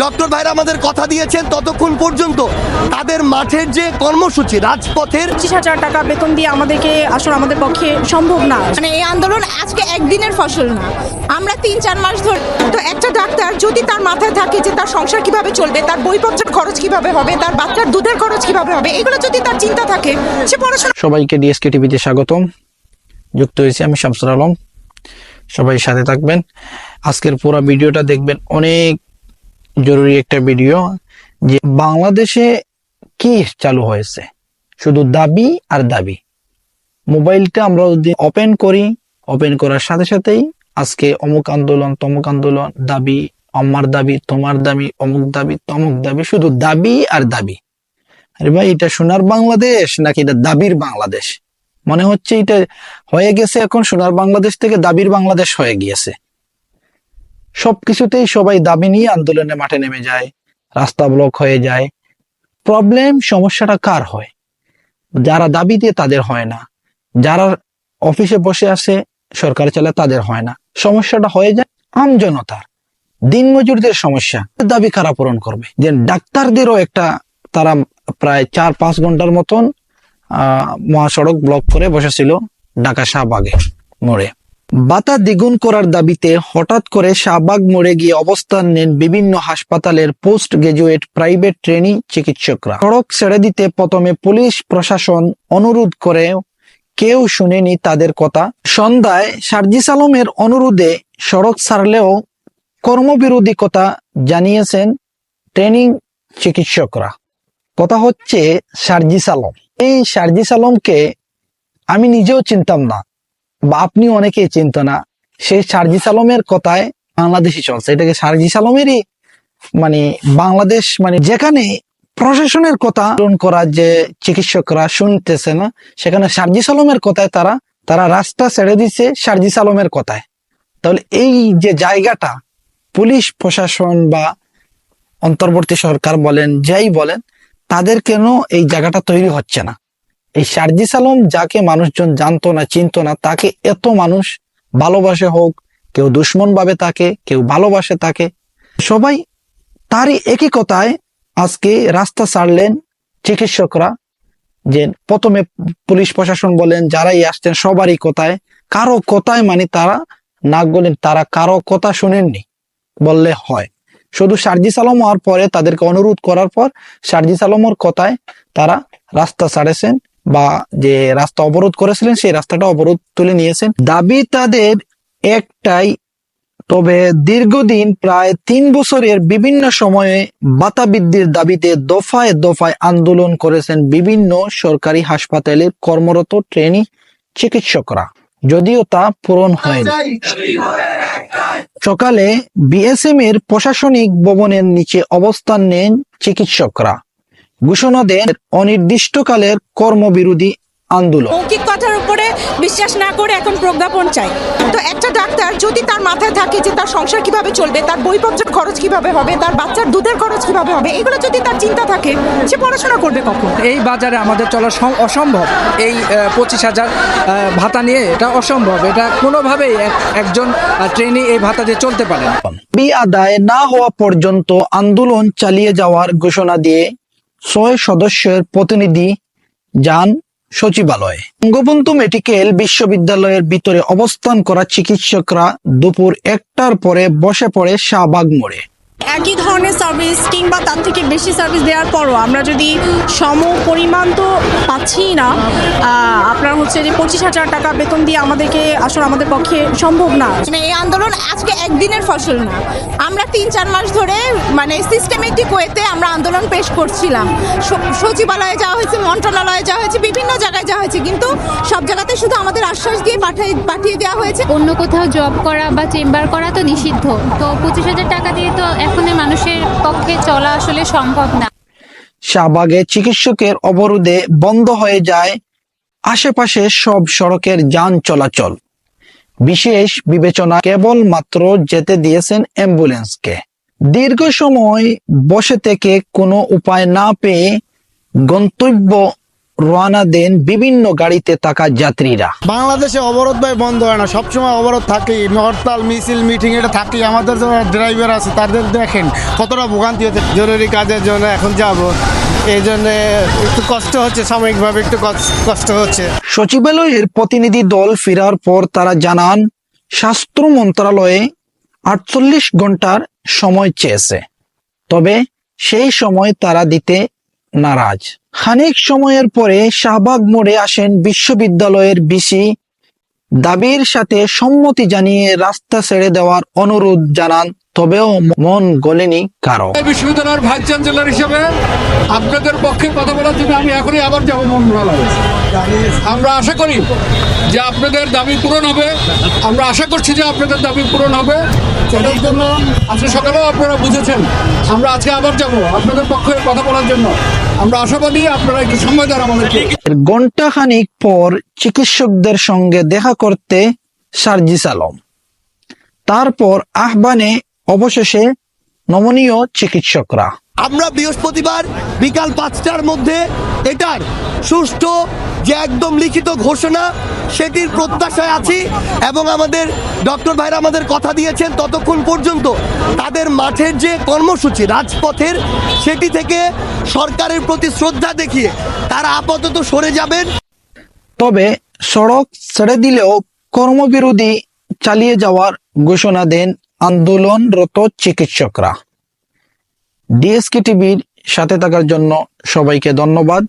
Doctor ভাইরা আমাদের কথা দিয়েছেন ততক্ষণ পর্যন্ত তাদের মাঠের যে কর্মসূচি রাজপথের 25,000 টাকা বেতন দিয়ে আমাদেরকে আসলে আমাদের পক্ষে সম্ভব না। মানে এই আন্দোলন আজকে একদিনের ফসল না, আমরা 3-4 মাস ধরে। তো একটা ডাক্তার যদি তার মাথায় থাকে যে তার সংসার কিভাবে চলবে, তার বইপত্রের খরচ কিভাবে হবে, তার বাচ্চার দুধের খরচ কিভাবে হবে, এগুলো যদি তার চিন্তা থাকে, সে পড়াশোনা। সবাইকে ডিএসকে টিভিতে স্বাগতম। যুক্ত হয়েছি আমি শামসুল আলম। সবাই সাথে থাকবেন, আজকের পুরো ভিডিওটা দেখবেন। অনেক জরুরি একটা ভিডিও, যে বাংলাদেশে কি চালু হয়েছে, শুধু দাবি আর দাবি। মোবাইলটা আমরা যদি ওপেন করি, ওপেন করার সাথে সাথেই আজকে অমুক আন্দোলন তমুক আন্দোলন, দাবি, আমার দাবি, তোমার দাবি, অমুক দাবি তমুক দাবি, শুধু দাবি আর দাবি। আরে ভাই, এটা সোনার বাংলাদেশ নাকি এটা দাবির বাংলাদেশ? মনে হচ্ছে এটা হয়ে গেছে এখন সোনার বাংলাদেশ থেকে দাবির বাংলাদেশ হয়ে গিয়েছে। সবকিছুতেই সবাই দাবি নিয়ে আন্দোলনে মাঠে নেমে যায়, রাস্তা ব্লক হয়ে যায়। প্রবলেম, সমস্যাটা কার হয়? যারা দাবি দিয়ে তাদের হয় না, যারা অফিসে বসে আছে সরকার চালায় তাদের হয় না। সমস্যাটা হয়ে যায় আমজনতার, দিনমজুরদের সমস্যা। দাবি কারা পূরণ করবে? যে ডাক্তারদেরও একটা, তারা প্রায় 4-5 ঘন্টার মতন মহাসড়ক ব্লক করে বসেছিল ঢাকা শাহবাগে মোড়ে। ভাতা দ্বিগুণ করার দাবিতে হঠাৎ করে শাহবাগ মোড়ে গিয়ে অবস্থান নেন বিভিন্ন হাসপাতালের পোস্ট গ্রাজুয়েট প্রাইভেট ট্রেনি চিকিৎসকরা। সড়ক ছেড়ে দিতে প্রথমে পুলিশ প্রশাসন অনুরোধ করে কেউ শুনেনি তাদের কথা। সন্ধ্যায় সার্জিস আলমের অনুরোধে সড়ক ছাড়লেও কর্মবিরোধী কথা জানিয়েছেন ট্রেনিং চিকিৎসকরা। কথা হচ্ছে সার্জিস আলম। এই সার্জিস আলমকে আমি নিজেও চিনতাম না, বা আপনি অনেকেই চিনত না। সেই সার্জিস আলমের কথায় বাংলাদেশি চলছে। এটাকে সার্জিস আলমেরই মানে বাংলাদেশ, মানে যেখানে প্রশাসনের কথা করা যে চিকিৎসকরা শুনতেছে না, সেখানে সার্জিস আলমের কথায় তারা রাস্তা ছেড়ে দিচ্ছে সার্জিস আলমের কথায়। তাহলে এই যে জায়গাটা, পুলিশ প্রশাসন বা অন্তর্বর্তী সরকার বলেন, যাই বলেন, তাদের কেন এই জায়গাটা তৈরি হচ্ছে না? এই সার্জিস আলম যাকে মানুষজন জানতো না, চিনতো না, তাকে এত মানুষ ভালোবাসে, হোক কেউ দুশ্মন ভাবে তাকে, কেউ ভালোবাসে তাকে, সবাই তারই একই কথায় আজকে রাস্তা ছাড়লেন চিকিৎসকরা। যে প্রথমে পুলিশ প্রশাসন বলেন, যারাই আসছেন সবারই কথায়, কারো কথায় মানে তারা নাক গলেন, তারা কারো কথা শুনেননি বললে হয়। শুধু সার্জিস আলম হওয়ার পরে, তাদেরকে অনুরোধ করার পর সার্জিস আলমের কথায় তারা রাস্তা ছাড়েছেন, বা যে রাস্তা অবরোধ করেছিলেন সেই রাস্তাটা অবরোধ তুলে নিয়েছেন। দাবি তাদের একটাই, তবে দীর্ঘদিন প্রায় 3 বছরের বিভিন্ন সময়ে ভাতা বৃদ্ধির দাবিতে দফায় দফায় আন্দোলন করেছেন বিভিন্ন সরকারি হাসপাতালে কর্মরত ট্রেনি চিকিৎসকরা, যদিও তা পূরণ হয়নি। সকালে বিএসএম এর প্রশাসনিক ভবনের নিচে অবস্থান নেন চিকিৎসকরা, ঘোষণা দেন অনির্দিষ্টকালের কর্মবিরোধী আন্দোলন। মৌখিক কথার উপরে বিশ্বাস না করে এখন প্রজ্ঞাপন চাই। তো একটা ডাক্তার যদি তার মাথায় থাকে যে তার সংসার কিভাবে চলবে, তার বইপত্রের খরচ কিভাবে হবে, তার বাচ্চার দুধের খরচ কিভাবে হবে, এগুলো যদি তার চিন্তা থাকে, সে পড়াশোনা করবে কখন? এই বাজারে আমাদের চলা অসম্ভব। এই 25,000 ভাতা নিয়ে এটা অসম্ভব। এটা কোনোভাবেই একজন ট্রেনি এই ভাতা দিয়ে চলতে পারে না। দাবি আদায় না হওয়া পর্যন্ত আন্দোলন চালিয়ে যাওয়ার ঘোষণা দিয়ে 6 সদস্যের প্রতিনিধি যান সচিবালয়ে। বঙ্গবন্ধু মেডিকেল বিশ্ববিদ্যালয়ের ভিতরে অবস্থান করা চিকিৎসকরা দুপুর 1টার পরে বসে পড়ে শাহবাগ মোড়ে। একই ধরনের সার্ভিস কিংবা তার থেকে বেশি সার্ভিস দেওয়ার পরও আমরা যদি সম পরিমাণ তো পাচ্ছি না, আপনার হচ্ছে যে 25,000 টাকা বেতন দিয়ে আমাদেরকে আসলে আমাদের পক্ষে সম্ভব না। মানে এই আন্দোলন আজকে একদিনের ফসল না, আমরা 3-4 মাস ধরে মানে সিস্টেমেটিক ওয়েতে আমরা আন্দোলন পেশ করছিলাম। সচিবালয়ে যাওয়া হয়েছে, মন্ত্রণালয়ে যাওয়া হয়েছে, বিভিন্ন জায়গায় যাওয়া হয়েছে, কিন্তু সব জায়গাতে শুধু আমাদের আশ্বাস দিয়ে পাঠিয়ে দেওয়া হয়েছে। অন্য কোথাও জব করা বা চেম্বার করা তো নিষিদ্ধ, তো 25,000 টাকা দিয়ে তো এখন মানুষের পক্ষে চলা আসলে সম্ভব না। শাহবাগে চিকিৎসকের অবরোধে বন্ধ হয়ে যায় আশেপাশে সব সড়কের যান চলাচল। বিশেষ বিবেচনা কেবলমাত্র যেতে দিয়েছেন অ্যাম্বুলেন্সকে। দীর্ঘ সময় বসে থেকে কোনো উপায় না পেয়ে গন্তব্য রওনা দেন বিভিন্ন গাড়িতে থাকা যাত্রীরা। বাংলাদেশে অবরোধ ভাই বন্ধ হয় না, সবসময় অবরোধ থাকেই, হরতাল মিছিল মিটিং এটা থাকেই। আমাদের যারা ড্রাইভার আছে তাদের দেখেন কতটা ভোগান্তি হচ্ছে। জরুরি কাজের জন্য এখন যাব, এই জন্য একটু কষ্ট হচ্ছে, সাময়িকভাবে একটু কষ্ট হচ্ছে। সচিবালয়ের প্রতিনিধি দল ফেরার পর তারা জানান স্বাস্থ্য মন্ত্রণালয়ে 48 ঘন্টার সময় চেয়েছে, তবে সেই সময় তারা দিতে নারাজ। খানিক সময়ের পরে শাহবাগ মোড়ে আসেন বিশ্ববিদ্যালয়ের ভিসি, দাবির সাথে সম্মতি জানিয়ে রাস্তা ছেড়ে দেওয়ার অনুরোধ জানান, তবেও মন গলেনি কারো। বিশ্ববিদ্যালয়ের ভাইস চ্যান্সেলর হিসেবে আপনাদের পক্ষে কথা বলার জন্য আমি এখনই আবার যাব মন্ত্রণালয়ে। আমরা আশা করি যে আপনাদের দাবি পূরণ হবে, আমরা আশা করছি যে আপনাদের দাবি পূরণ হবে। এটার জন্য আজকে সকালেও আপনারা বুঝেছেন, আমরা আজকে আবার যাব আপনাদের পক্ষে কথা বলার জন্য। আমরা আশাবাদী আপনারা একটু সময় দেন আমাদেরকে। ঘন্টা খানিক পর চিকিৎসকদের সঙ্গে দেখা করতে সার্জিস আলম, তারপর আহ্বানে অবশেষে নমনীয় চিকিৎসকরা। আমরা বৃহস্পতিবার বিকাল 5টার মধ্যে এটার সুষ্ঠু যে একদম লিখিত ঘোষণা সেটির প্রত্যাশায় আছি, এবং আমাদের ডক্টর ভাইরা আমাদের কথা দিয়েছেন ততক্ষণ পর্যন্ত তাদের মাঠের যে কর্মসূচি রাজপথের সেটি থেকে সরকারের প্রতি শ্রদ্ধা দেখিয়ে তারা আপাতত সরে যাবেন। তবে সড়ক ছেড়ে দিলেও কর্মবিরতি চালিয়ে যাওয়ার ঘোষণা দেন আন্দোলনরত চিকিৎসকরা। ডিএসকে টিভির সাথে থাকার জন্য সবাইকে ধন্যবাদ।